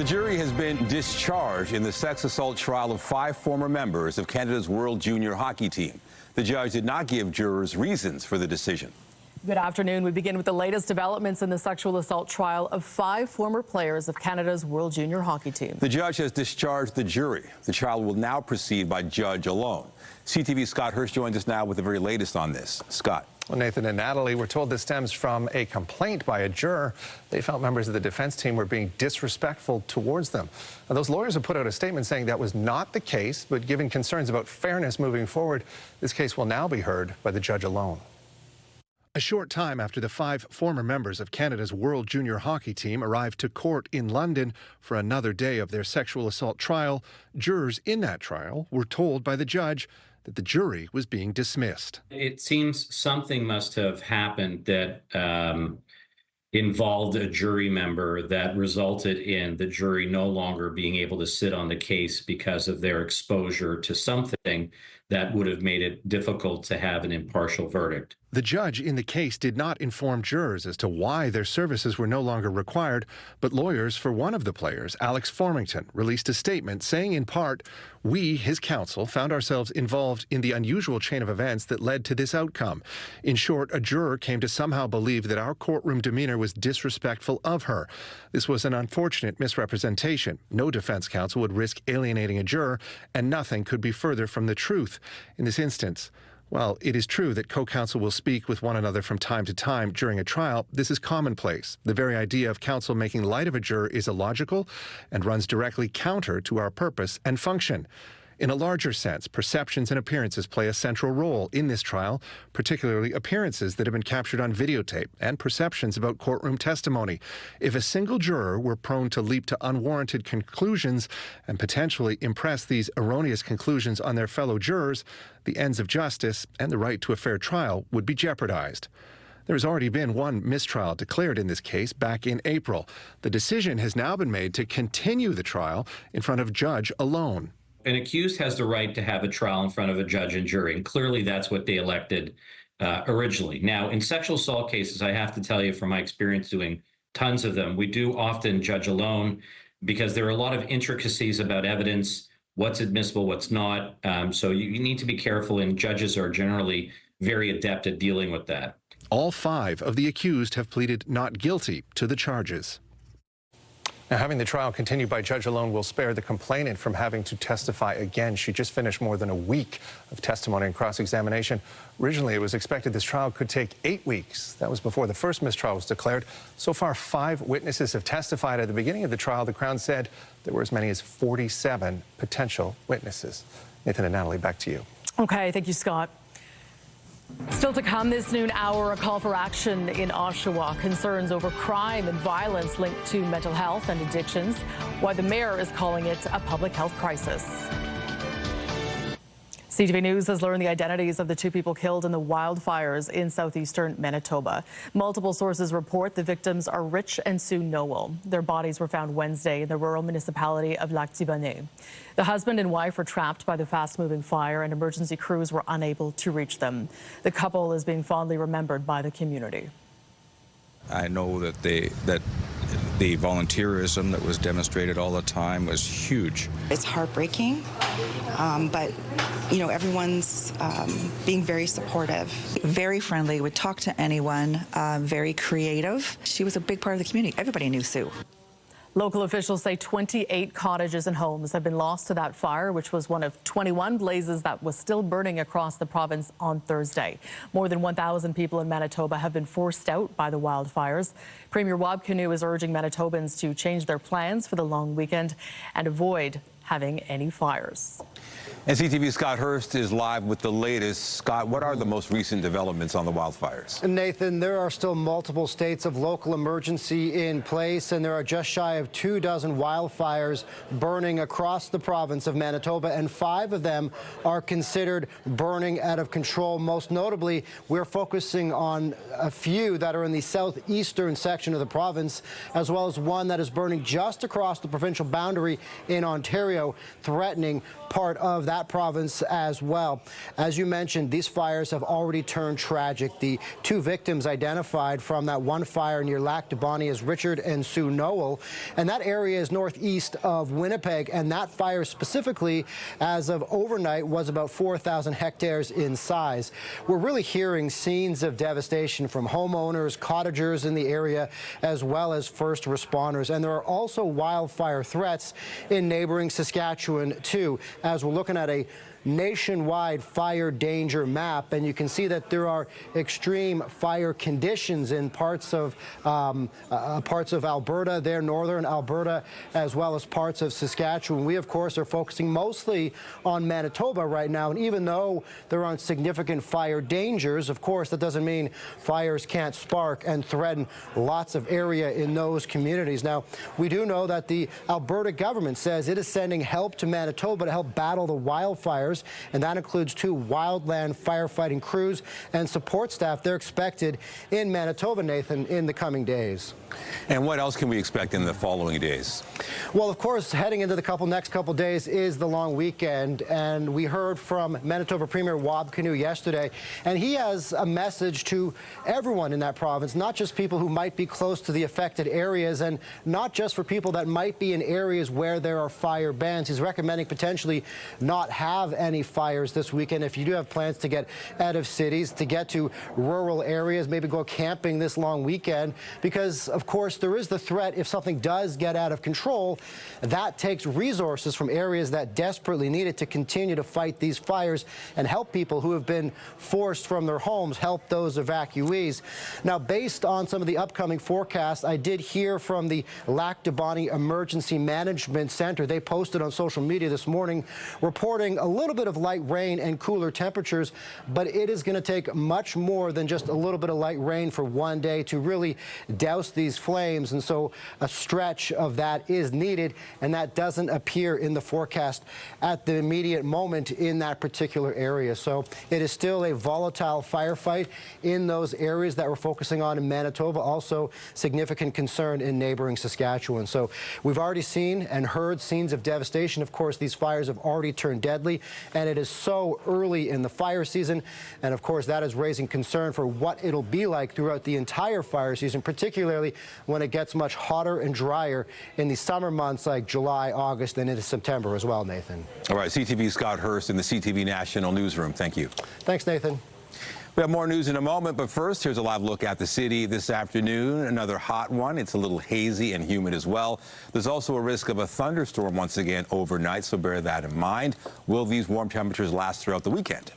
The jury has been discharged in the sex assault trial of 5 former members of Canada's World Junior Hockey Team. The judge did not give jurors reasons for the decision. Good afternoon. We begin with the latest developments in the sexual assault trial of 5 former players of Canada's World Junior Hockey Team. The judge has discharged the jury. The trial will now proceed by judge alone. CTV's Scott Hurst joins us now with the very latest on this. Scott. Well, Nathan and Natalie, we're told this stems from a complaint by a juror. They felt members of the defense team were being disrespectful towards them. Now, those lawyers have put out a statement saying that was not the case, but given concerns about fairness moving forward, this case will now be heard by the judge alone. A short time after the 5 former members of Canada's World Junior Hockey Team arrived to court in London for another day of their sexual assault trial, jurors in that trial were told by the judge that the jury was being dismissed. It seems something must have happened that involved a jury member that resulted in the jury no longer being able to sit on the case because of their exposure to something that would have made it difficult to have an impartial verdict. The judge in the case did not inform jurors as to why their services were no longer required, but lawyers for one of the players, Alex Formington, released a statement saying in part, "We, his counsel, found ourselves involved in the unusual chain of events that led to this outcome. In short, a juror came to somehow believe that our courtroom demeanor was disrespectful of her. This was an unfortunate misrepresentation. No defense counsel would risk alienating a juror, and nothing could be further from the truth. In this instance, while it is true that co-counsel will speak with one another from time to time during a trial, this is commonplace. The very idea of counsel making light of a juror is illogical and runs directly counter to our purpose and function. In a larger sense, perceptions and appearances play a central role in this trial, particularly appearances that have been captured on videotape and perceptions about courtroom testimony. If a single juror were prone to leap to unwarranted conclusions and potentially impress these erroneous conclusions on their fellow jurors, the ends of justice and the right to a fair trial would be jeopardized. There has already been one mistrial declared in this case back in April. The decision has now been made to continue the trial in front of judge alone. An accused has the right to have a trial in front of a judge and jury, and clearly that's what they elected originally. Now, in sexual assault cases, I have to tell you from my experience doing tons of them, we do often judge alone because there are a lot of intricacies about evidence, what's admissible, what's not. So you need to be careful, and judges are generally very adept at dealing with that. All 5 of the accused have pleaded not guilty to the charges. Now, having the trial continue by judge alone will spare the complainant from having to testify again. She just finished more than a week of testimony and cross-examination. Originally, it was expected this trial could take 8 weeks. That was before the first mistrial was declared. So far, 5 witnesses have testified. At the beginning of the trial, the Crown said there were as many as 47 potential witnesses. Nathan and Natalie, back to you. Okay, thank you, Scott. Still to come this noon hour, a call for action in Oshawa. Concerns over crime and violence linked to mental health and addictions. Why the mayor is calling it a public health crisis. CTV News has learned the identities of the 2 people killed in the wildfires in southeastern Manitoba. Multiple sources report the victims are Rich and Sue Noel. Their bodies were found Wednesday in the rural municipality of Lac-Thibonais. The husband and wife were trapped by the fast-moving fire, and emergency crews were unable to reach them. The couple is being fondly remembered by the community. I know that the volunteerism that was demonstrated all the time was huge. It's heartbreaking, but you know, everyone's being very supportive. Very friendly, would talk to anyone, very creative. She was a big part of the community. Everybody knew Sue. Local officials say 28 cottages and homes have been lost to that fire, which was one of 21 blazes that was still burning across the province on Thursday. More than 1,000 people in Manitoba have been forced out by the wildfires. Premier Wab Kinew is urging Manitobans to change their plans for the long weekend and avoid having any fires. And CTV's Scott Hurst is live with the latest. Scott, what are the most recent developments on the wildfires? Nathan, there are still multiple states of local emergency in place, and there are just shy of 24 wildfires burning across the province of Manitoba, and 5 of them are considered burning out of control. Most notably, we're focusing on a few that are in the southeastern section of the province, as well as one that is burning just across the provincial boundary in Ontario. Ontario, threatening part of that province as well. As you mentioned, these fires have already turned tragic. The two victims identified from that one fire near Lac du Bonnet is Richard and Sue Noel, and that area is northeast of Winnipeg, and that fire specifically, as of overnight, was about 4,000 hectares in size. We're really hearing scenes of devastation from homeowners, cottagers in the area, as well as first responders. And there are also wildfire threats in neighboring Saskatchewan, too, as we're looking at a nationwide fire danger map, and you can see that there are extreme fire conditions in parts of Alberta, there northern Alberta, as well as parts of Saskatchewan. We, of course, are focusing mostly on Manitoba right now, and even though there aren't significant fire dangers, of course, that doesn't mean fires can't spark and threaten lots of area in those communities. Now, we do know that the Alberta government says it is sending help to Manitoba to help battle the wildfires, and that includes 2 wildland firefighting crews and support staff. They're expected in Manitoba, Nathan, in the coming days. And what else can we expect in the following days? Well, of course, heading into the next couple days is the long weekend, and we heard from Manitoba Premier Wab Kinew yesterday, and he has a message to everyone in that province, not just people who might be close to the affected areas, and not just for people that might be in areas where there are fire bans. He's recommending potentially not have any fires this weekend if you do have plans to get out of cities, to get to rural areas, maybe go camping this long weekend, because of course there is the threat if something does get out of control, that takes resources from areas that desperately need it to continue to fight these fires and help people who have been forced from their homes, help those evacuees. Now, based on some of the upcoming forecasts, I did hear from the Lac du Bonnet Emergency Management Center. They posted on social media this morning reporting a little bit of light rain and cooler temperatures, but it is going to take much more than just a little bit of light rain for one day to really douse these flames, and so a stretch of that is needed, and that doesn't appear in the forecast at the immediate moment in that particular area. So it is still a volatile firefight in those areas that we're focusing on in Manitoba, also significant concern in neighboring Saskatchewan. So we've already seen and heard scenes of devastation. Of course, these fires have already turned deadly, and it is so early in the fire season, and of course that is raising concern for what it'll be like throughout the entire fire season, particularly when it gets much hotter and drier in the summer months like July, August, and into September as well, Nathan. All right, CTV's Scott Hurst in the CTV National Newsroom. Thank you. Thanks, Nathan. We have more news in a moment, but first, here's a live look at the city this afternoon. Another hot one. It's a little hazy and humid as well. There's also a risk of a thunderstorm once again overnight, so bear that in mind. Will these warm temperatures last throughout the weekend?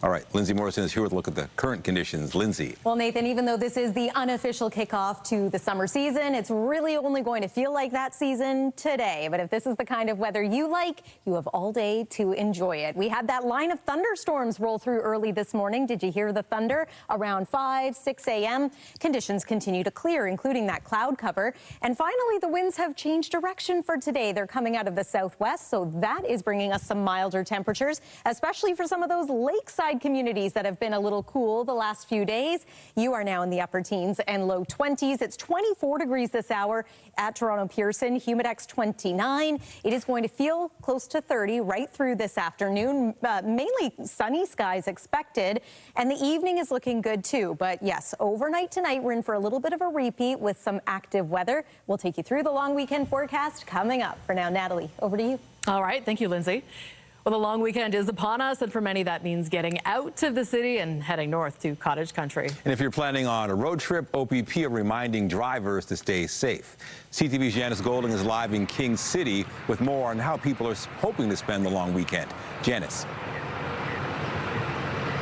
All right, Lindsay Morrison is here with a look at the current conditions. Lindsay. Well, Nathan, even though this is the unofficial kickoff to the summer season, it's really only going to feel like that season today. But if this is the kind of weather you like, you have all day to enjoy it. We had that line of thunderstorms roll through early this morning. Did you hear the thunder? Around 5, 6 a.m. Conditions continue to clear, including that cloud cover. And finally, the winds have changed direction for today. They're coming out of the southwest, so that is bringing us some milder temperatures, especially for some of those lakeside communities that have been a little cool the last few days. You are now in the upper teens and low 20s. It's 24 degrees this hour at Toronto Pearson, Humidex 29. It is going to feel close to 30 right through this afternoon. Mainly sunny skies expected, and the evening is looking good too. But yes, overnight tonight we're in for a little bit of a repeat with some active weather. We'll take you through the long weekend forecast coming up. For now, Natalie, over to you. All right, thank you, Lindsay. Well, the long weekend is upon us, and for many that means getting out of the city and heading north to cottage country. And if you're planning on a road trip, OPP are reminding drivers to stay safe. CTV's Janice Golding is live in King City with more on how people are hoping to spend the long weekend. Janice.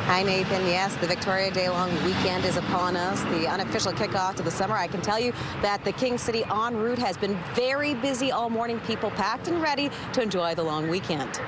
Hi, Nathan. Yes, the Victoria Day long weekend is upon us, the unofficial kickoff to the summer. I can tell you that the King City en route has been very busy all morning. People packed and ready to enjoy the long weekend.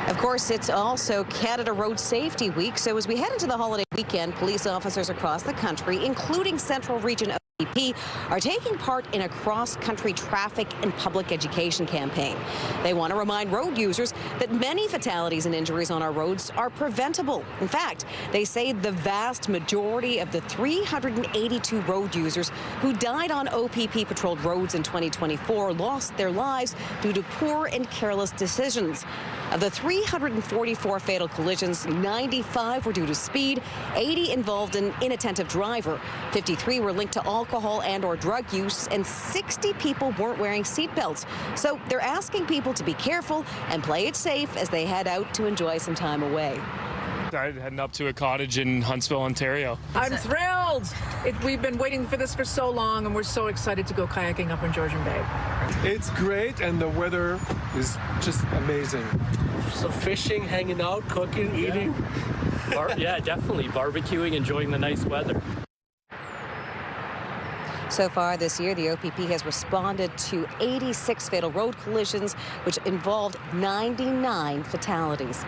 Of course, it's also Canada Road Safety Week, so as we head into the holiday weekend, police officers across the country, including Central Region OPP are taking part in a cross-country traffic and public education campaign. They want to remind road users that many fatalities and injuries on our roads are preventable. In fact, they say the vast majority of the 382 road users who died on OPP-patrolled roads in 2024 lost their lives due to poor and careless decisions. Of the 344 fatal collisions, 95 were due to speed, 80 involved an inattentive driver, 53 were linked to alcohol and/or drug use, and 60 people weren't wearing seatbelts. So they're asking people to be careful and play it safe as they head out to enjoy some time away. I'm heading up to a cottage in Huntsville, Ontario. I'm thrilled. We've been waiting for this for so long, and we're so excited to go kayaking up in Georgian Bay. It's great, and the weather is just amazing. So fishing, hanging out, cooking, eating. Yeah, definitely. Barbecuing, enjoying the nice weather. So far this year, the OPP has responded to 86 fatal road collisions, which involved 99 fatalities.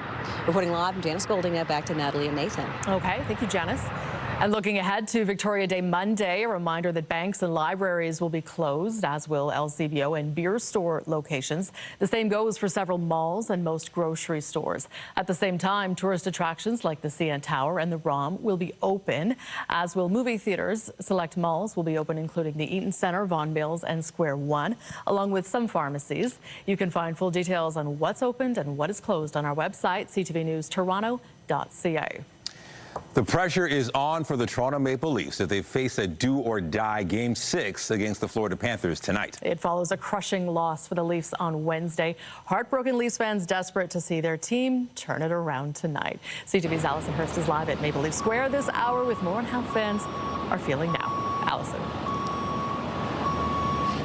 Reporting live from Janice Golding, now back to Natalie and Nathan. Okay, thank you, Janice. And looking ahead to Victoria Day Monday, a reminder that banks and libraries will be closed, as will LCBO and beer store locations. The same goes for several malls and most grocery stores. At the same time, tourist attractions like the CN Tower and the ROM will be open, as will movie theaters. Select malls will be open, including the Eaton Centre, Vaughan Mills and Square One, along with some pharmacies. You can find full details on what's opened and what is closed on our website, ctvnewstoronto.ca. The pressure is on for the Toronto Maple Leafs as they face a do-or-die Game 6 against the Florida Panthers tonight. It follows a crushing loss for the Leafs on Wednesday. Heartbroken Leafs fans desperate to see their team turn it around tonight. CTV's Alison Hurst is live at Maple Leaf Square this hour with more on how fans are feeling now. Alison.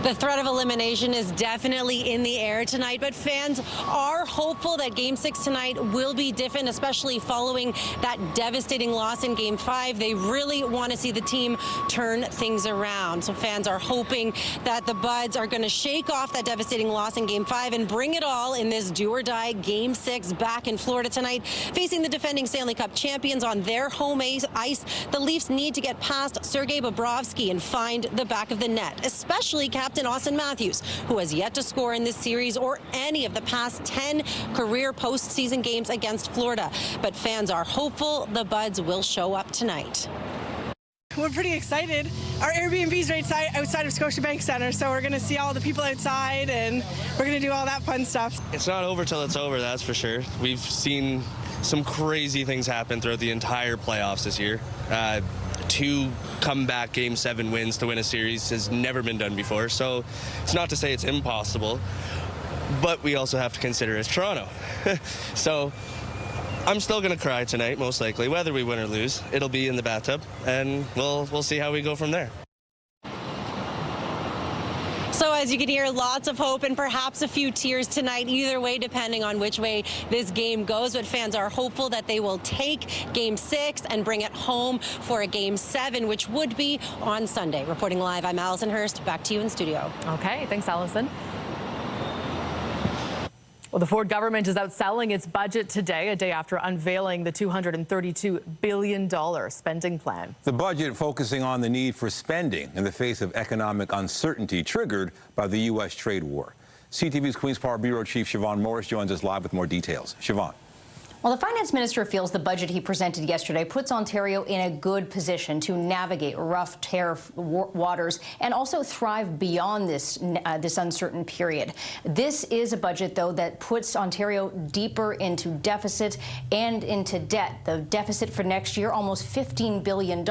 The threat of elimination is definitely in the air tonight, but fans are hopeful that Game 6 tonight will be different, especially following that devastating loss in Game 5. They really want to see the team turn things around. So fans are hoping that the Buds are going to shake off that devastating loss in Game 5 and bring it all in this do-or-die Game 6 back in Florida tonight. Facing the defending Stanley Cup champions on their home ice, the Leafs need to get past Sergei Bobrovsky and find the back of the net, especially Captain Austin Matthews, who has yet to score in this series or any of the past 10 career postseason games against Florida. But fans are hopeful the Buds will show up tonight. We're pretty excited. Our Airbnb is right outside of Scotiabank Center, so we're going to see all the people outside and we're going to do all that fun stuff. It's not over till it's over, that's for sure. We've seen some crazy things happen throughout the entire playoffs this year. 2 comeback Game 7 wins to win a series has never been done before, so it's not to say it's impossible, but we also have to consider it's Toronto. So I'm still going to cry tonight, most likely. Whether we win or lose, it'll be in the bathtub, and we'll see how we go from there. So as you can hear, lots of hope and perhaps a few tears tonight, either way, depending on which way this game goes. But fans are hopeful that they will take Game 6 and bring it home for a Game 7, which would be on Sunday. Reporting live, I'm Alison Hurst. Back to you in studio. Okay, thanks, Alison. Well, the Ford government is outselling its budget today, a day after unveiling the $232 billion spending plan. The budget focusing on the need for spending in the face of economic uncertainty triggered by the U.S. trade war. CTV's Queen's Park Bureau Chief Siobhan Morris joins us live with more details. Siobhan. Well, the finance minister feels the budget he presented yesterday puts Ontario in a good position to navigate rough tariff waters and also thrive beyond this uncertain period. This is a budget, though, that puts Ontario deeper into deficit and into debt. The deficit for next year, almost $15 billion.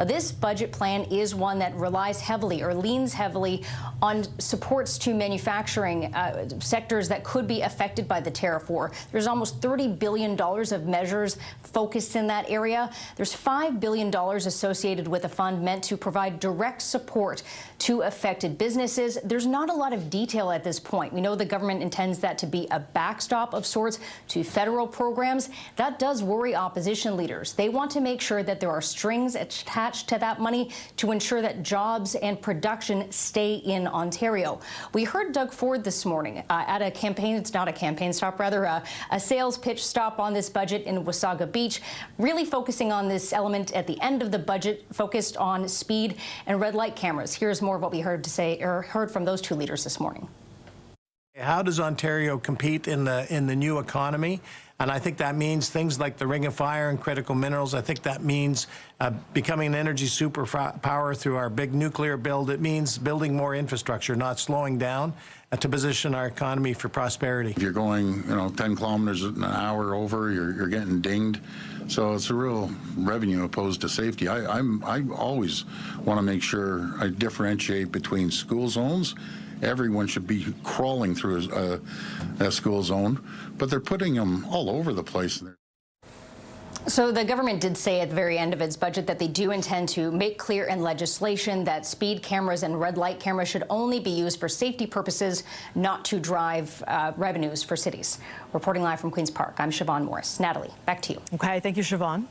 This budget plan is one that relies heavily or leans heavily on supports to manufacturing sectors that could be affected by the tariff war. There's almost $30 billion of measures focused in that area. There's $5 billion associated with a fund meant to provide direct support to affected businesses. There's not a lot of detail at this point. We know the government intends that to be a backstop of sorts to federal programs. That does worry opposition leaders. They want to make sure that there are strings attached to that money to ensure that jobs and production stay in Ontario. We heard Doug Ford this morning at a campaign, it's not a campaign stop, rather a sales pitch stop stop on this budget in Wasaga Beach, really focusing on this element at the end of the budget, focused on speed and red light cameras. Here's more of what we heard from those two leaders this morning. How does Ontario compete in the new economy? And I think that means things like the Ring of Fire and critical minerals. I think that means becoming an energy superpower through our big nuclear build. It means building more infrastructure, not slowing down, to position our economy for prosperity. If you're going, 10 kilometers an hour over, you're getting dinged. So it's a real revenue opposed to safety. I always want to make sure I differentiate between school zones. Everyone should be crawling through a school zone, but they're putting them all over the place. So the government did say at the very end of its budget that they do intend to make clear in legislation that speed cameras and red light cameras should only be used for safety purposes, not to drive revenues for cities. Reporting live from Queen's Park, I'm Siobhan Morris. Natalie, back to you. Okay, thank you, Siobhan.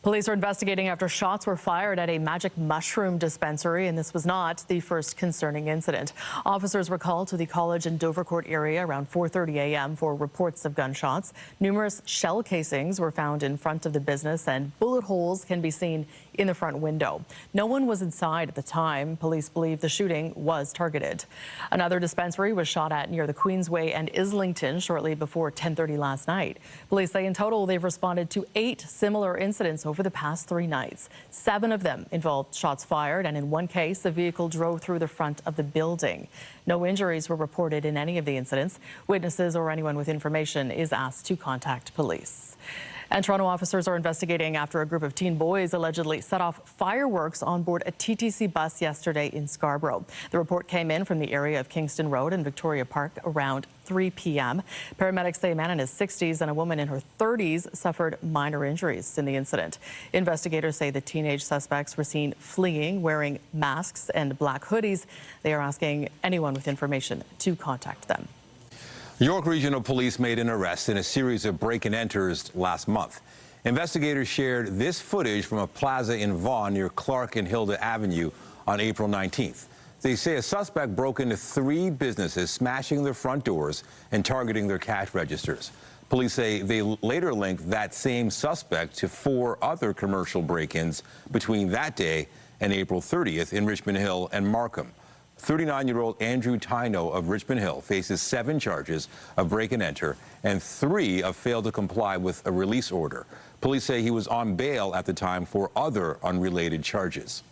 Police are investigating after shots were fired at a magic mushroom dispensary, and this was not the first concerning incident. Officers were called to the College and Dovercourt area around 4:30 a.m. for reports of gunshots. Numerous shell casings were found in front of the business, and bullet holes can be seen in the front window. No one was inside at the time. Police believe the shooting was targeted. Another dispensary was shot at near the Queensway and Islington shortly before 10:30 last night. Police say in total they've responded to 8 similar incidents over the past 3 nights. 7 of them involved shots fired, and in one case, a vehicle drove through the front of the building. No injuries were reported in any of the incidents. Witnesses or anyone with information is asked to contact police. And Toronto officers are investigating after a group of teen boys allegedly set off fireworks on board a TTC bus yesterday in Scarborough. The report came in from the area of Kingston Road and Victoria Park around 3 p.m. Paramedics say a man in his 60s and a woman in her 30s suffered minor injuries in the incident. Investigators say the teenage suspects were seen fleeing, wearing masks and black hoodies. They are asking anyone with information to contact them. York Regional Police made an arrest in a series of break-and-enters last month. Investigators shared this footage from a plaza in Vaughan near Clark and Hilda Avenue on April 19th. They say a suspect broke into 3 businesses, smashing their front doors and targeting their cash registers. Police say they later linked that same suspect to 4 other commercial break-ins between that day and April 30th in Richmond Hill and Markham. 39-year-old Andrew Tino of Richmond Hill faces 7 charges of break-and-enter and 3 of failed to comply with a release order. Police say he was on bail at the time for other unrelated charges.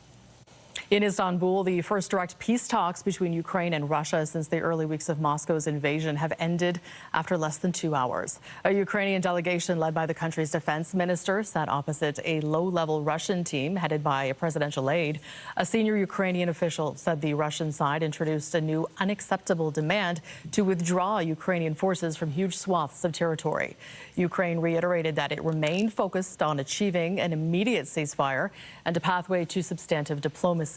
In Istanbul, the first direct peace talks between Ukraine and Russia since the early weeks of Moscow's invasion have ended after less than 2 hours. A Ukrainian delegation led by the country's defense minister sat opposite a low-level Russian team headed by a presidential aide. A senior Ukrainian official said the Russian side introduced a new unacceptable demand to withdraw Ukrainian forces from huge swaths of territory. Ukraine reiterated that it remained focused on achieving an immediate ceasefire and a pathway to substantive diplomacy.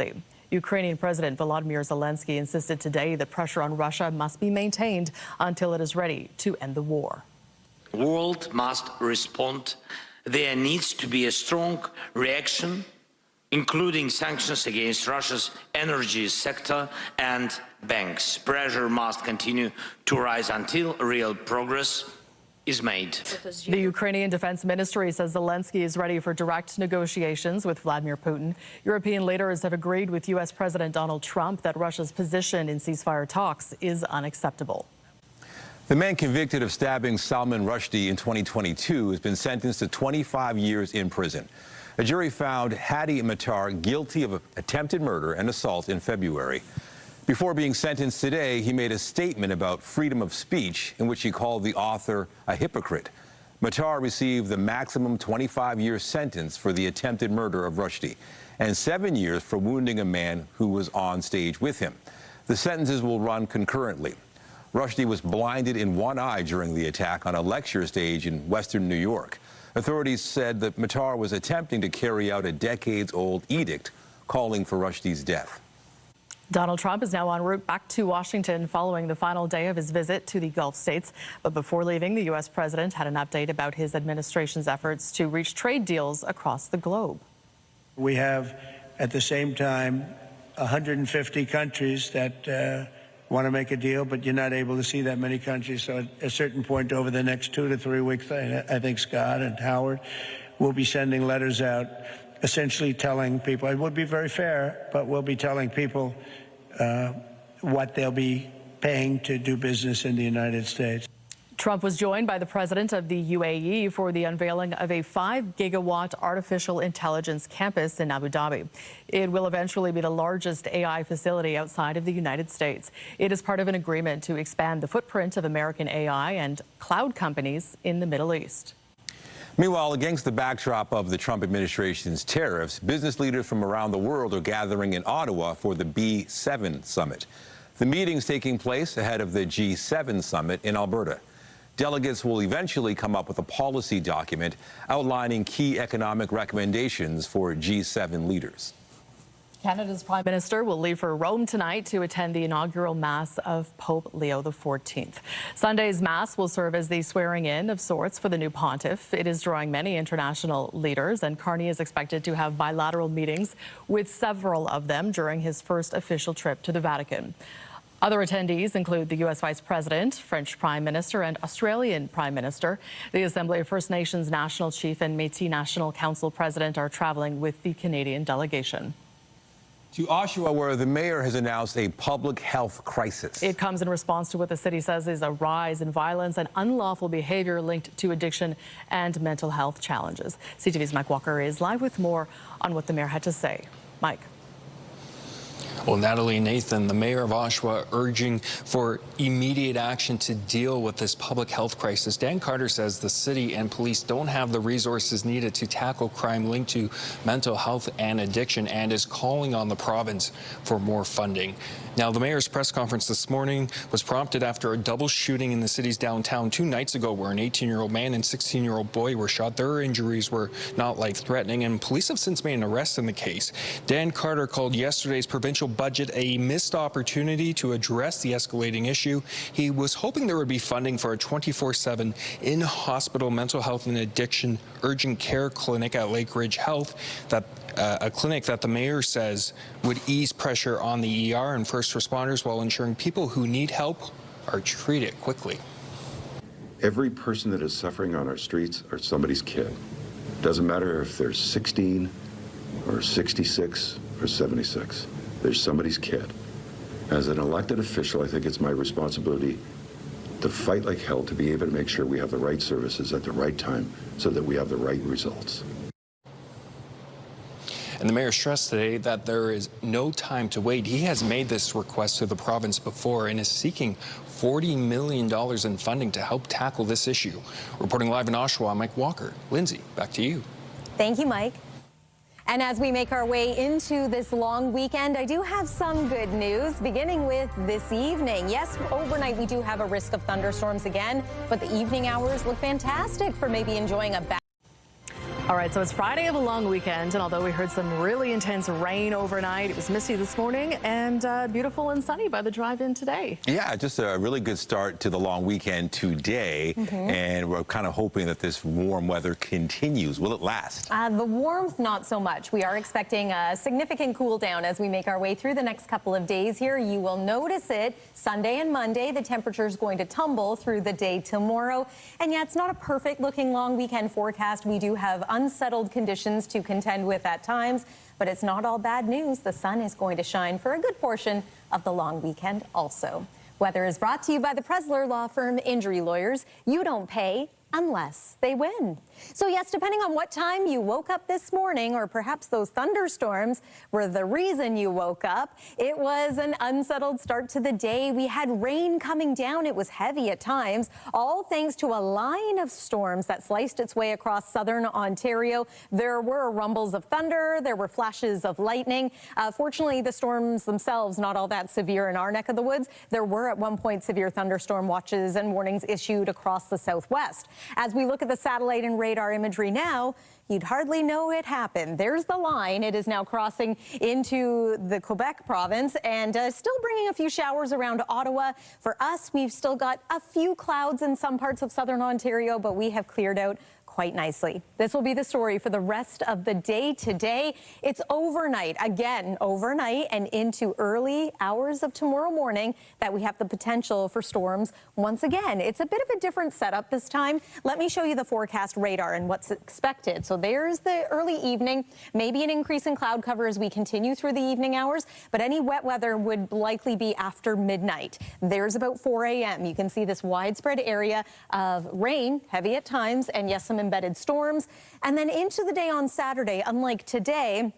Ukrainian President Volodymyr Zelensky insisted today that pressure on Russia must be maintained until it is ready to end the war. The world must respond. There needs to be a strong reaction, including sanctions against Russia's energy sector and banks. Pressure must continue to rise until real progress is made. The Ukrainian Defense Ministry says Zelensky is ready for direct negotiations with Vladimir Putin. European leaders have agreed with U.S. President Donald Trump that Russia's position in ceasefire talks is unacceptable. The man convicted of stabbing Salman Rushdie in 2022 has been sentenced to 25 years in prison. A jury found Hadi Matar guilty of attempted murder and assault in February. Before being sentenced today, he made a statement about freedom of speech in which he called the author a hypocrite. Matar received the maximum 25-year sentence for the attempted murder of Rushdie and 7 years for wounding a man who was on stage with him. The sentences will run concurrently. Rushdie was blinded in one eye during the attack on a lecture stage in western New York. Authorities said that Matar was attempting to carry out a decades-old edict calling for Rushdie's death. Donald Trump is now en route back to Washington following the final day of his visit to the Gulf states. But before leaving, the U.S. president had an update about his administration's efforts to reach trade deals across the globe. We have, at the same time, 150 countries that want to make a deal, but you're not able to see that many countries. So at a certain point over the next 2 to 3 weeks, I think Scott and Howard will be sending letters out, essentially telling people, it would be very fair, but we'll be telling people what they'll be paying to do business in the United States. Trump was joined by the president of the UAE for the unveiling of a 5-gigawatt artificial intelligence campus in Abu Dhabi. It will eventually be the largest AI facility outside of the United States. It is part of an agreement to expand the footprint of American AI and cloud companies in the Middle East. Meanwhile, against the backdrop of the Trump administration's tariffs, business leaders from around the world are gathering in Ottawa for the B7 summit. The meeting's taking place ahead of the G7 summit in Alberta. Delegates will eventually come up with a policy document outlining key economic recommendations for G7 leaders. Canada's Prime Minister will leave for Rome tonight to attend the inaugural Mass of Pope Leo XIV. Sunday's Mass will serve as the swearing-in of sorts for the new pontiff. It is drawing many international leaders, and Carney is expected to have bilateral meetings with several of them during his first official trip to the Vatican. Other attendees include the U.S. Vice President, French Prime Minister, and Australian Prime Minister. The Assembly of First Nations National Chief and Métis National Council President are traveling with the Canadian delegation. To Oshawa, where the mayor has announced a public health crisis. It comes in response to what the city says is a rise in violence and unlawful behavior linked to addiction and mental health challenges. CTV's Mike Walker is live with more on what the mayor had to say. Mike. Well, Natalie Nathan, the mayor of Oshawa, urging for immediate action to deal with this public health crisis. Dan Carter says the city and police don't have the resources needed to tackle crime linked to mental health and addiction, and is calling on the province for more funding. Now, the mayor's press conference this morning was prompted after a double shooting in the city's downtown 2 nights ago, where an 18-year-old man and 16-year-old boy were shot. Their injuries were not life-threatening, and police have since made an arrest in the case. Dan Carter called yesterday's provincial budget a missed opportunity to address the escalating issue. He was hoping there would be funding for a 24/7 in-hospital mental health and addiction urgent care clinic at Lake Ridge Health, a clinic that the mayor says would ease pressure on the ER and first responders while ensuring people who need help are treated quickly. Every person that is suffering on our streets are somebody's kid. Doesn't matter if they're 16 or 66 or 76. They're somebody's kid. As an elected official, I think it's my responsibility to fight like hell to be able to make sure we have the right services at the right time so that we have the right results. And the mayor stressed today that there is no time to wait. He has made this request to the province before and is seeking $40 million in funding to help tackle this issue. Reporting live in Oshawa, Mike Walker. Lindsay, back to you. Thank you, Mike. And as we make our way into this long weekend, I do have some good news, beginning with this evening. Yes, overnight we do have a risk of thunderstorms again, but the evening hours look fantastic for maybe enjoying a bath. All right, so it's Friday of a long weekend, and although we heard some really intense rain overnight, it was misty this morning and beautiful and sunny by the drive-in today. Yeah, just a really good start to the long weekend today, and we're kind of hoping that this warm weather continues. Will it last? The warmth, not so much. We are expecting a significant cool down as we make our way through the next couple of days here. You will notice it Sunday and Monday. The temperature is going to tumble through the day tomorrow. And yeah, it's not a perfect looking long weekend forecast. We do have unsettled conditions to contend with at times, but it's not all bad news. The sun is going to shine for a good portion of the long weekend also. Weather is brought to you by the Presler Law Firm Injury Lawyers. You don't pay unless they win. So yes, depending on what time you woke up this morning, or perhaps those thunderstorms were the reason you woke up, it was an unsettled start to the day. We had rain coming down. It was heavy at times, all thanks to a line of storms that sliced its way across southern Ontario. There were rumbles of thunder. There were flashes of lightning. Fortunately, the storms themselves not all that severe in our neck of the woods. There were at one point severe thunderstorm watches and warnings issued across the southwest. As we look at the satellite and radar imagery now, you'd hardly know it happened. There's the line. It is now crossing into the Quebec province and still bringing a few showers around Ottawa. For us, we've still got a few clouds in some parts of southern Ontario, but we have cleared out quite nicely. This will be the story for the rest of the day today. It's overnight, again, overnight and into early hours of tomorrow morning that we have the potential for storms once again. It's a bit of a different setup this time. Let me show you the forecast radar and what's expected. So there's the early evening, maybe an increase in cloud cover as we continue through the evening hours, but any wet weather would likely be after midnight. There's about 4 a.m. You can see this widespread area of rain, heavy at times, and yes, some embedded storms. And then into the day on Saturday, unlike today,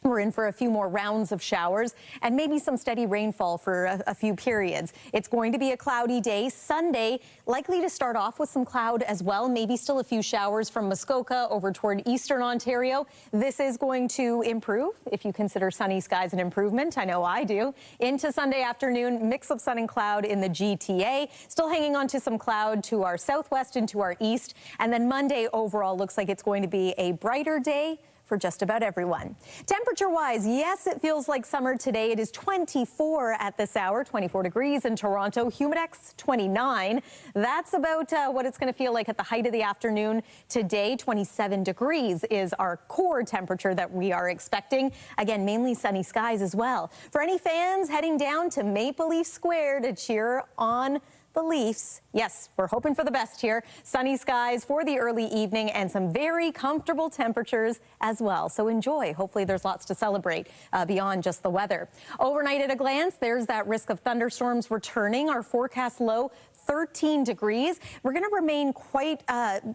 we're in for a few more rounds of showers and maybe some steady rainfall for a few periods. It's going to be a cloudy day. Sunday, likely to start off with some cloud as well, maybe still a few showers from Muskoka over toward eastern Ontario. This is going to improve if you consider sunny skies an improvement. I know I do. Into Sunday afternoon, mix of sun and cloud in the GTA. Still hanging on to some cloud to our southwest and to our east. And then Monday overall looks like it's going to be a brighter day for just about everyone. Temperature-wise, yes, it feels like summer today. It is 24 at this hour, 24 degrees in Toronto, humidex 29. That's about what it's going to feel like at the height of the afternoon today. 27 degrees is our core temperature that we are expecting. Again, mainly sunny skies as well. For any fans heading down to Maple Leaf Square to cheer on the Leafs, yes, we're hoping for the best here. Sunny skies for the early evening and some very comfortable temperatures as well. So enjoy. Hopefully there's lots to celebrate beyond just the weather. Overnight at a glance, there's that risk of thunderstorms returning. Our forecast low, 13 degrees. We're going to remain quite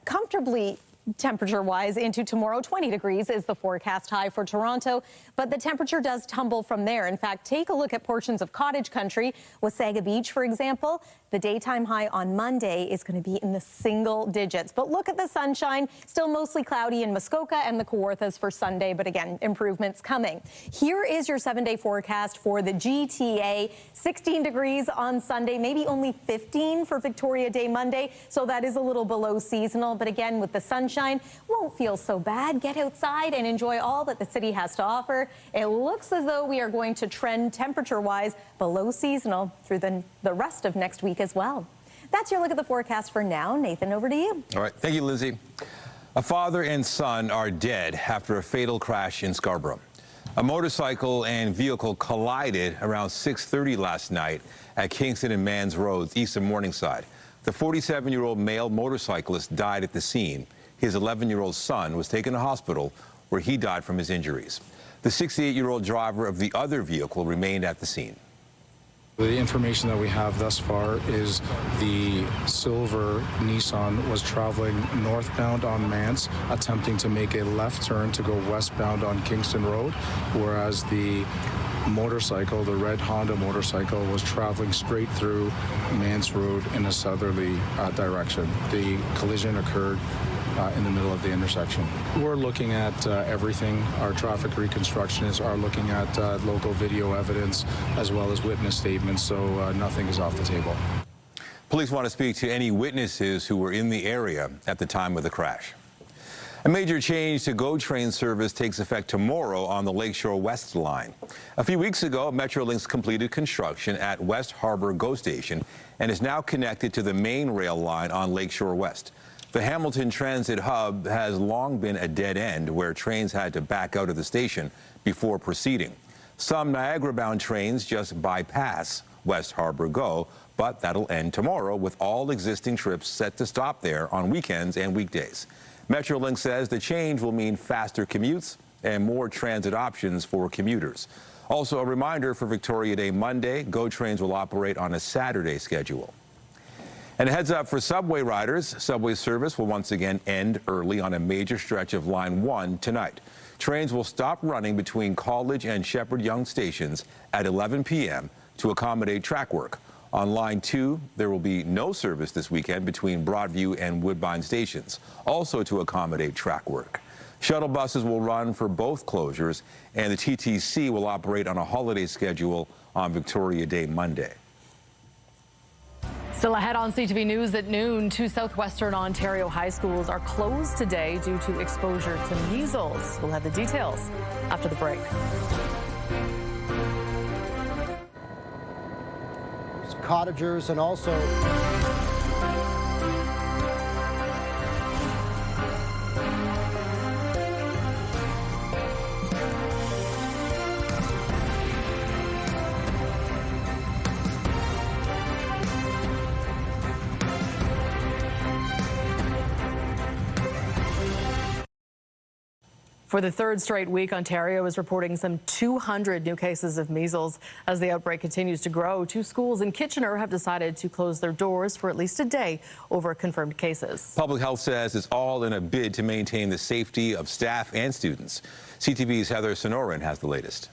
comfortably temperature-wise into tomorrow. 20 degrees is the forecast high for Toronto, but the temperature does tumble from there. In fact, take a look at portions of cottage country. Wasaga Beach, for example, the daytime high on Monday is going to be in the single digits. But look at the sunshine, still mostly cloudy in Muskoka and the Kawarthas for Sunday, but again, improvements coming. Here is your 7-day forecast for the GTA. 16 degrees on Sunday, maybe only 15 for Victoria Day Monday, so that is a little below seasonal, but again, with the sunshine, won't feel so bad. Get outside and enjoy all that the city has to offer. It looks as though we are going to trend temperature-wise below seasonal through the rest of next week as well. That's your look at the forecast for now. Nathan, over to you. All right. Thank you, Lindsay. A father and son are dead after a fatal crash in Scarborough. A motorcycle and vehicle collided around 6:30 last night at Kingston and Mans Roads, east of Morningside. The 47-year-old male motorcyclist died at the scene. His 11-year-old son was taken to hospital where he died from his injuries. The 68-year-old driver of the other vehicle remained at the scene. The information that we have thus far is the silver Nissan was traveling northbound on Mance, attempting to make a left turn to go westbound on Kingston Road, whereas the motorcycle, the red Honda motorcycle, was traveling straight through Mance Road in a southerly direction. The collision occurred in the middle of the intersection. We're looking at everything. Our traffic reconstructionists are looking at local video evidence as well as witness statements, so nothing is off the table. Police want to speak to any witnesses who were in the area at the time of the crash. A major change to GO train service takes effect tomorrow on the Lakeshore West line. A few weeks ago, Metrolinx completed construction at West Harbour GO Station and is now connected to the main rail line on Lakeshore West. The Hamilton Transit Hub has long been a dead end where trains had to back out of the station before proceeding. Some Niagara-bound trains just bypass West Harbour GO, but that'll end tomorrow with all existing trips set to stop there on weekends and weekdays. Metrolinx says the change will mean faster commutes and more transit options for commuters. Also, a reminder for Victoria Day Monday, GO trains will operate on a Saturday schedule. And a heads up for subway riders, subway service will once again end early on a major stretch of Line 1 tonight. Trains will stop running between College and Shepherd Young stations at 11 p.m. to accommodate track work. On Line 2, there will be no service this weekend between Broadview and Woodbine stations, also to accommodate track work. Shuttle buses will run for both closures, and the TTC will operate on a holiday schedule on Victoria Day Monday. Still ahead on CTV News at noon, 2 southwestern Ontario high schools are closed today due to exposure to measles. We'll have the details after the break. Cottagers and also For the third straight week, Ontario is reporting some 200 new cases of measles. As the outbreak continues to grow, 2 schools in Kitchener have decided to close their doors for at least a day over confirmed cases. Public Health says it's all in a bid to maintain the safety of staff and students. CTV's Heather Sonoran has the latest.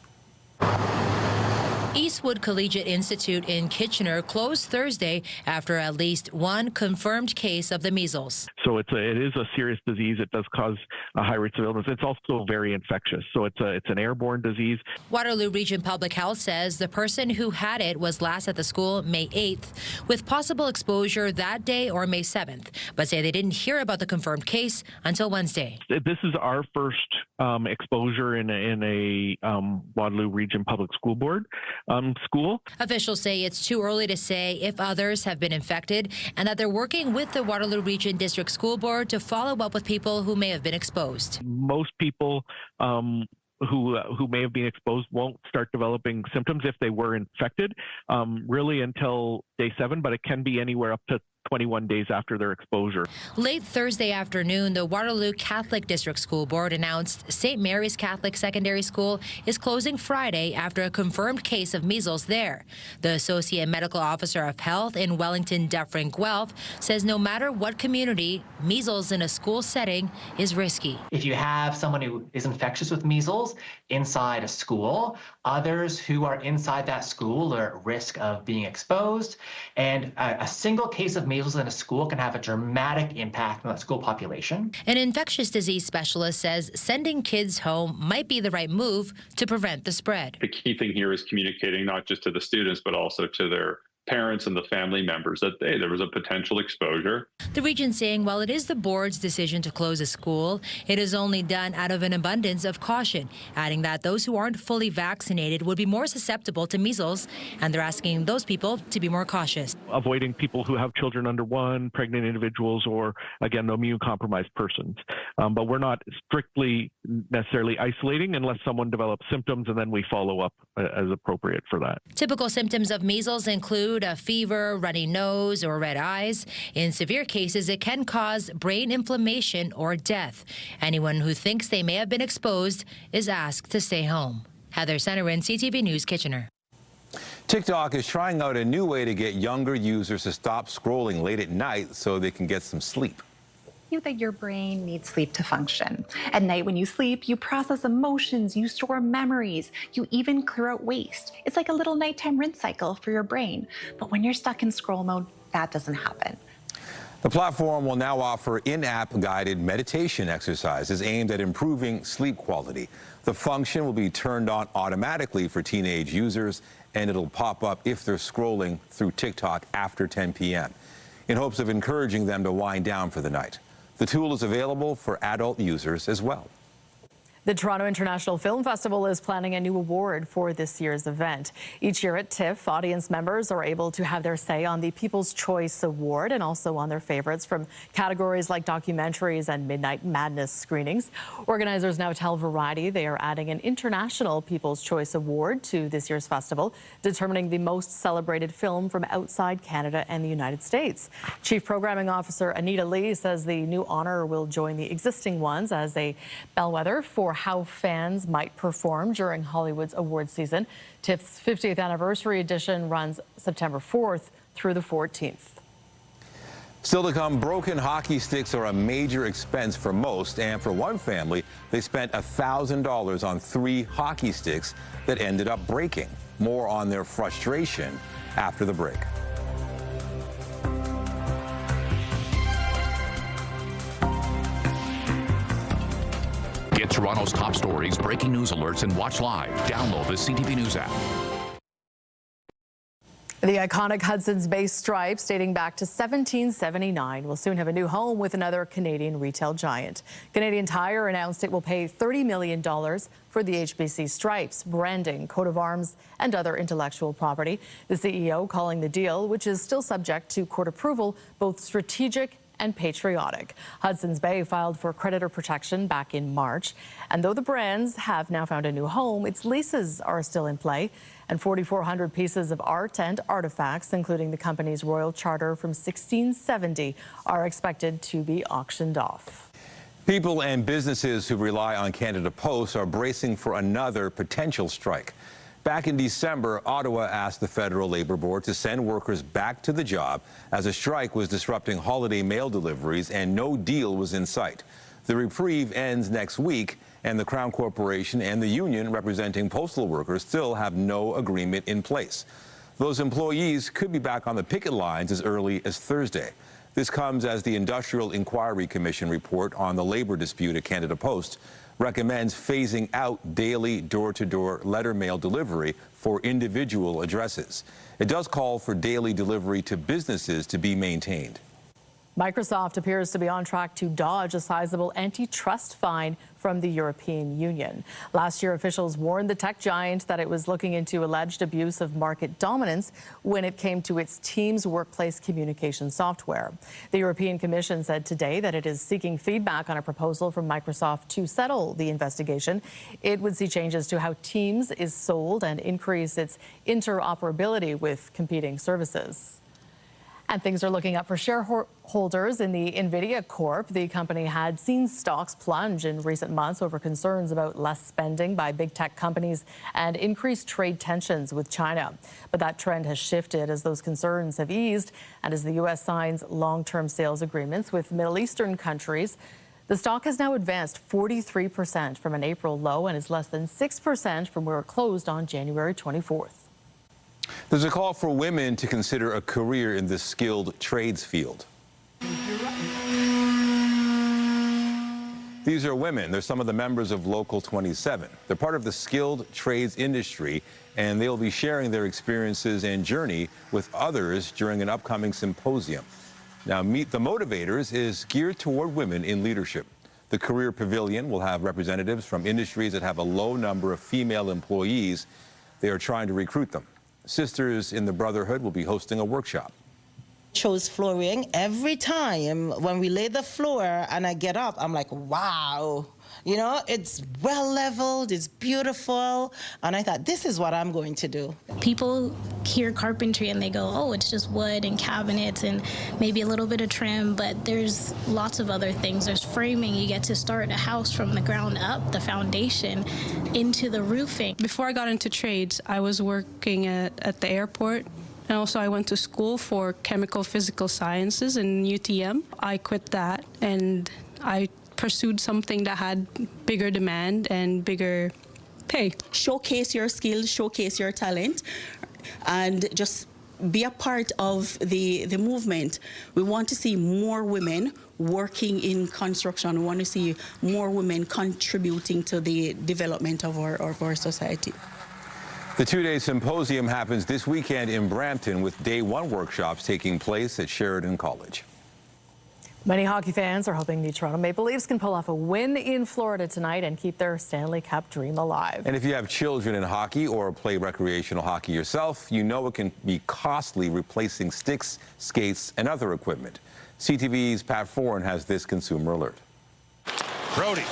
Eastwood Collegiate Institute in Kitchener closed Thursday after at least 1 confirmed case of the measles. So it is a serious disease. It does cause a high rates of illness. It's also very infectious. So it's an airborne disease. Waterloo Region Public Health says the person who had it was last at the school May 8th, with possible exposure that day or May 7th, but say they didn't hear about the confirmed case until Wednesday. This is our first exposure in a Waterloo Region Public School Board school. Officials say it's too early to say if others have been infected and that they're working with the Waterloo Region District School Board to follow up with people who may have been exposed. Most people who may have been exposed won't start developing symptoms if they were infected really until day 7, but it can be anywhere up to 21 days after their exposure. Late Thursday afternoon, the Waterloo Catholic District School Board announced St. Mary's Catholic Secondary School is closing Friday after a confirmed case of measles there. The Associate Medical Officer of Health in Wellington, Dufferin Guelph, says no matter what community, measles in a school setting is risky. If you have someone who is infectious with measles inside a school, others who are inside that school are at risk of being exposed, and a single case of measles in a school can have a dramatic impact on the school population. An infectious disease specialist says sending kids home might be the right move to prevent the spread. The key thing here is communicating not just to the students, but also to their parents and the family members that, hey, there was a potential exposure. The region saying while it is the board's decision to close a school, it is only done out of an abundance of caution, adding that those who aren't fully vaccinated would be more susceptible to measles, and they're asking those people to be more cautious. Avoiding people who have children under 1, pregnant individuals, or again, immune-compromised persons. But we're not strictly necessarily isolating unless someone develops symptoms, and then we follow up as appropriate for that. Typical symptoms of measles include a fever, runny nose, or red eyes. In severe cases, it can cause brain inflammation or death. Anyone who thinks they may have been exposed is asked to stay home. Heather Sonoran, CTV News, Kitchener. TikTok is trying out a new way to get younger users to stop scrolling late at night so they can get some sleep. That your brain needs sleep to function. At night when you sleep, you process emotions, you store memories, you even clear out waste. It's like a little nighttime rinse cycle for your brain. But when you're stuck in scroll mode, that doesn't happen. The platform will now offer in-app guided meditation exercises aimed at improving sleep quality. The function will be turned on automatically for teenage users, and it'll pop up if they're scrolling through TikTok after 10 p.m. in hopes of encouraging them to wind down for the night. The tool is available for adult users as well. The Toronto International Film Festival is planning a new award for this year's event. Each year at TIFF, audience members are able to have their say on the People's Choice Award and also on their favorites from categories like documentaries and Midnight Madness screenings. Organizers now tell Variety they are adding an International People's Choice Award to this year's festival, determining the most celebrated film from outside Canada and the United States. Chief Programming Officer Anita Lee says the new honor will join the existing ones as a bellwether for how fans might perform during Hollywood's award season. TIFF's 50th anniversary edition runs September 4th through the 14th. Still to come, broken hockey sticks are a major expense for most, and for one family, they spent $1,000 on 3 hockey sticks that ended up breaking. More on their frustration after the break. Get Toronto's top stories, breaking news alerts, and watch live. Download the CTV News app. The iconic Hudson's Bay stripes, dating back to 1779, will soon have a new home with another Canadian retail giant. Canadian Tire announced it will pay $30 million for the HBC stripes, branding, coat of arms, and other intellectual property. The CEO calling the deal, which is still subject to court approval, both strategic and patriotic. Hudson's Bay filed for creditor protection back in March. And though the brands have now found a new home, its leases are still in play. And 4,400 pieces of art and artifacts, including the company's royal charter from 1670, are expected to be auctioned off. People and businesses who rely on Canada Post are bracing for another potential strike. Back in December, Ottawa asked the Federal Labor Board to send workers back to the job as a strike was disrupting holiday mail deliveries and no deal was in sight. The reprieve ends next week, and the Crown Corporation and the union representing postal workers still have no agreement in place. Those employees could be back on the picket lines as early as Thursday. This comes as the Industrial Inquiry Commission report on the labor dispute at Canada Post recommends phasing out daily door-to-door letter mail delivery for individual addresses. It does call for daily delivery to businesses to be maintained. Microsoft appears to be on track to dodge a sizable antitrust fine from the European Union. Last year, officials warned the tech giant that it was looking into alleged abuse of market dominance when it came to its Teams workplace communication software. The European Commission said today that it is seeking feedback on a proposal from Microsoft to settle the investigation. It would see changes to how Teams is sold and increase its interoperability with competing services. And things are looking up for shareholders in the NVIDIA Corp. The company had seen stocks plunge in recent months over concerns about less spending by big tech companies and increased trade tensions with China. But that trend has shifted as those concerns have eased and as the U.S. signs long-term sales agreements with Middle Eastern countries. The stock has now advanced 43% from an April low and is less than 6% from where it closed on January 24th. There's a call for women to consider a career in the skilled trades field. These are women. They're some of the members of Local 27. They're part of the skilled trades industry, and they'll be sharing their experiences and journey with others during an upcoming symposium. Now, Meet the Motivators is geared toward women in leadership. The Career Pavilion will have representatives from industries that have a low number of female employees. They are trying to recruit them. Sisters in the Brotherhood will be hosting a workshop. Chose flooring. Every time when we lay the floor and I get up, I'm like, wow, you know, it's well leveled, it's beautiful. And I thought, this is what I'm going to do. People hear carpentry and they go, oh, it's just wood and cabinets and maybe a little bit of trim, but there's lots of other things. There's framing. You get to start a house from the ground up, the foundation, into the roofing. Before I got into trades, I was working at the airport. And also I went to school for chemical physical sciences in UTM. I quit that and I pursued something that had bigger demand and bigger pay. Showcase your skills, showcase your talent, and just be a part of the movement. We want to see more women working in construction. We want to see more women contributing to the development of our society. The two-day symposium happens this weekend in Brampton with day one workshops taking place at Sheridan College. Many hockey fans are hoping the Toronto Maple Leafs can pull off a win in Florida tonight and keep their Stanley Cup dream alive. And if you have children in hockey or play recreational hockey yourself, you know it can be costly replacing sticks, skates, and other equipment. CTV's Pat Foran has this consumer alert. Brody.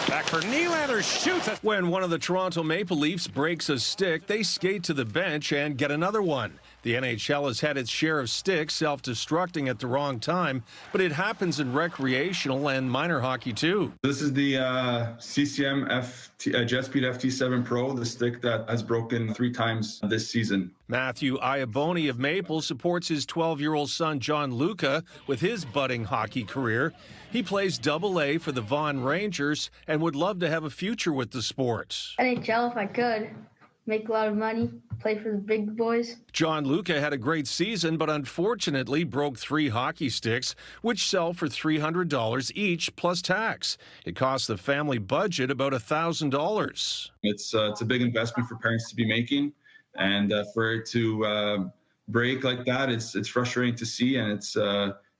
Back for Nylander, shoots it. When one of the Toronto Maple Leafs breaks a stick, they skate to the bench and get another one. The NHL has had its share of sticks self-destructing at the wrong time, but it happens in recreational and minor hockey too. This is the CCM JetSpeed FT7 Pro, the stick that has broken 3 times this season. Matthew Iaboni of Maple supports his 12-year-old son John Luca with his budding hockey career. He plays Double-A for the Vaughan Rangers and would love to have a future with the sport. NHL if I could. Make a lot of money, play for the big boys. John Luca had a great season, but unfortunately broke 3 hockey sticks, which sell for $300 each plus tax. It costs the family budget about $1,000. It's a big investment for parents to be making, and for it to break like that, it's frustrating to see, and it's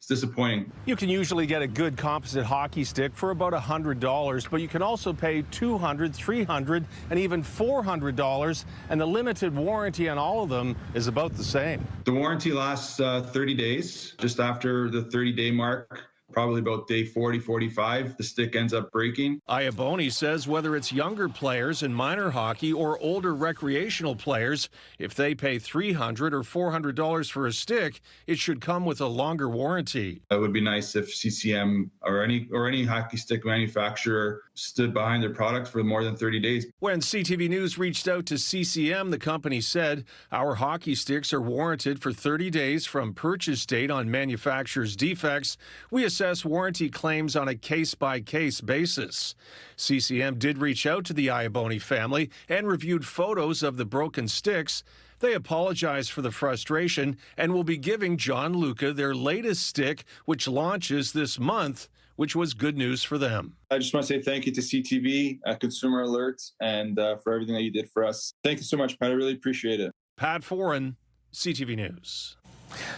disappointing. You can usually get a good composite hockey stick for about $100, but you can also pay $200, $300, and even $400, and the limited warranty on all of them is about the same. The warranty lasts 30 days. Just after the 30-day mark, Probably about day 40, 45, the stick ends up breaking. Iaboni says whether it's younger players in minor hockey or older recreational players, if they pay $300 or $400 for a stick, it should come with a longer warranty. It would be nice if CCM or any hockey stick manufacturer stood behind their product for more than 30 days. When CTV News reached out to CCM, the company said, our hockey sticks are warranted for 30 days from purchase date on manufacturer's defects. We assess warranty claims on a case-by-case basis. CCM did reach out to the Iaboni family and reviewed photos of the broken sticks. They apologize for the frustration and will be giving John Luca their latest stick, which launches this month, which was good news for them. I just want to say thank you to CTV, Consumer Alerts, and for everything that you did for us. Thank you so much, Pat. I really appreciate it. Pat Foran, CTV News.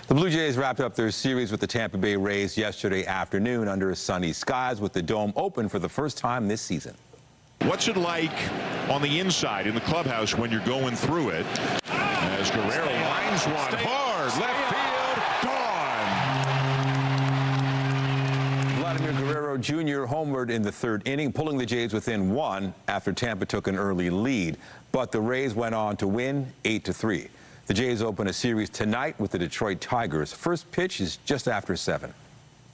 The Blue Jays wrapped up their series with the Tampa Bay Rays yesterday afternoon under sunny skies with the Dome open for the first time this season. What's it like on the inside in the clubhouse when you're going through it? As Guerrero lines one hard, left field, gone. Vladimir Guerrero Jr. homered in the third inning, pulling the Jays within one after Tampa took an early lead. But the Rays went on to win 8-3. The Jays open a series tonight with the Detroit Tigers. First pitch is just after 7.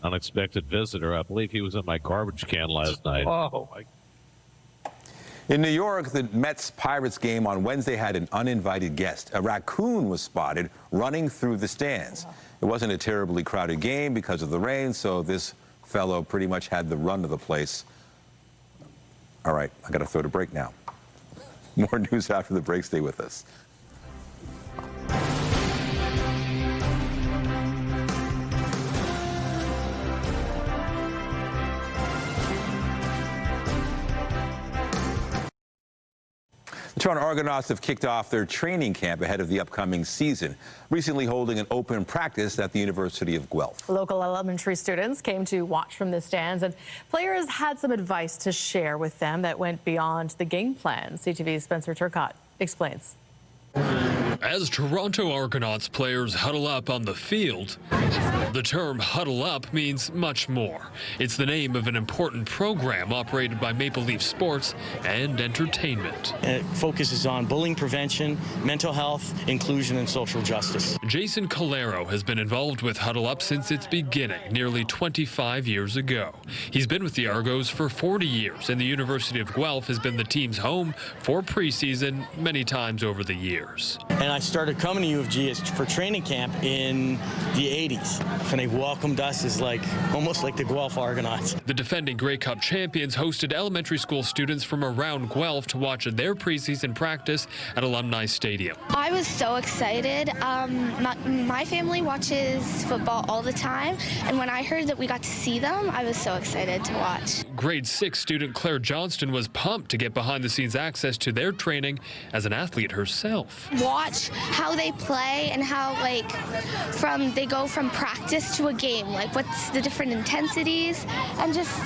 Unexpected visitor. I believe he was in my garbage can last night. Oh. In New York, the Mets-Pirates game on Wednesday had an uninvited guest. A raccoon was spotted running through the stands. It wasn't a terribly crowded game because of the rain, so this fellow pretty much had the run of the place. All right, I got to throw to break now. More news after the break. Stay with us. The Toronto Argonauts have kicked off their training camp ahead of the upcoming season, recently holding an open practice at the University of Guelph. Local elementary students came to watch from the stands, and players had some advice to share with them that went beyond the game plan. CTV's Spencer Turcotte explains. As Toronto Argonauts players huddle up on the field, the term huddle up means much more. It's the name of an important program operated by Maple Leaf Sports and Entertainment. It focuses on bullying prevention, mental health, inclusion, and social justice. Jason Calero has been involved with Huddle Up since its beginning, nearly 25 years ago. He's been with the Argos for 40 years, and the University of Guelph has been the team's home for preseason many times over the years. And I started coming to U of G for training camp in the 80s. And they welcomed us as almost like the Guelph Argonauts. The defending Grey Cup champions hosted elementary school students from around Guelph to watch their preseason practice at Alumni Stadium. I was so excited. My family watches football all the time, and when I heard that we got to see them, I was so excited to watch. Grade 6 student Claire Johnston was pumped to get behind-the-scenes access to their training as an athlete herself. Watch how they play and how they go from practice to a game, what's the different intensities, and just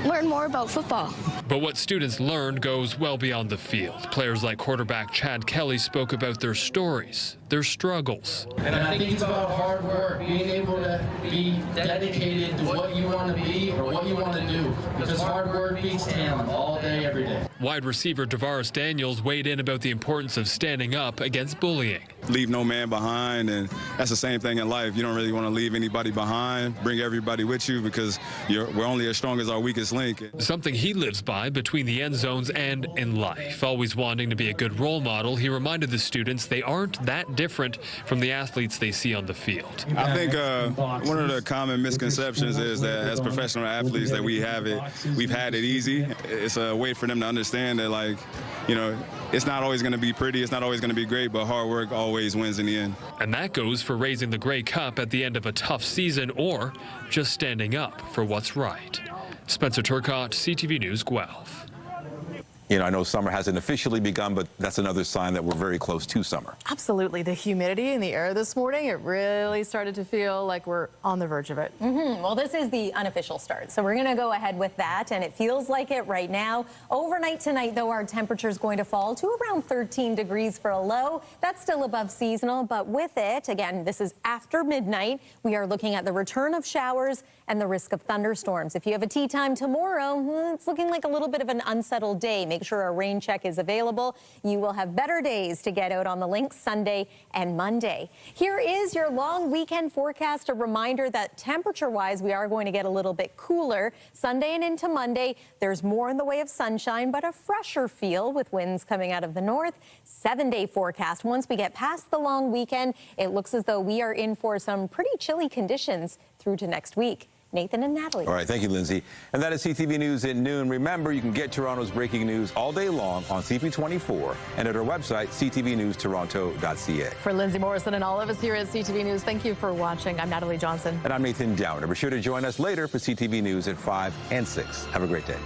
learn more about football. But what students learned goes well beyond the field. Players like quarterback Chad Kelly spoke about their stories, their struggles. And I think it's about hard work, being able to be dedicated to what you want to be or what you want to do, because hard work beats talent all day, every day. Wide receiver Tavares Daniels weighed in about the importance of standing up against bullying. Leave no man behind, and that's the same thing in life. You don't really want to leave anybody behind. Bring everybody with you, because we're only as strong as our weakest link. Something he lives by between the end zones and in life. Always wanting to be a good role model, he reminded the students they aren't that different from the athletes they see on the field. I think one of the common misconceptions is that as professional athletes that we've had it easy. It's a way for them to understand that, it's not always going to be pretty, it's not always going to be great, but hard work always wins in the end. And that goes for raising the Grey Cup at the end of a tough season or just standing up for what's right. Spencer Turcotte, CTV News, Guelph. I know summer hasn't officially begun, but that's another sign that we're very close to summer. Absolutely. The humidity in the air this morning, it really started to feel like we're on the verge of it. Well, this is the unofficial start, so we're going to go ahead with that, and it feels like it right now. Overnight tonight, though, our temperature is going to fall to around 13 degrees for a low. That's still above seasonal, but with it, again, this is after midnight, we are looking at the return of showers and the risk of thunderstorms. If you have a tea time tomorrow, it's looking like a little bit of an unsettled day. Make sure a rain check is available. You will have better days to get out on the links Sunday and Monday. Here is your long weekend forecast. A reminder that temperature-wise, we are going to get a little bit cooler. Sunday and into Monday, there's more in the way of sunshine, but a fresher feel with winds coming out of the north. 7-day forecast. Once we get past the long weekend, it looks as though we are in for some pretty chilly conditions through to next week. Nathan and Natalie. All right, thank you, Lindsay. And that is CTV News at noon. Remember, you can get Toronto's breaking news all day long on CP24 and at our website, ctvnewstoronto.ca. For Lindsay Morrison and all of us here at CTV News, thank you for watching. I'm Natalie Johnson. And I'm Nathan Downer. Be sure to join us later for CTV News at 5 and 6. Have a great day.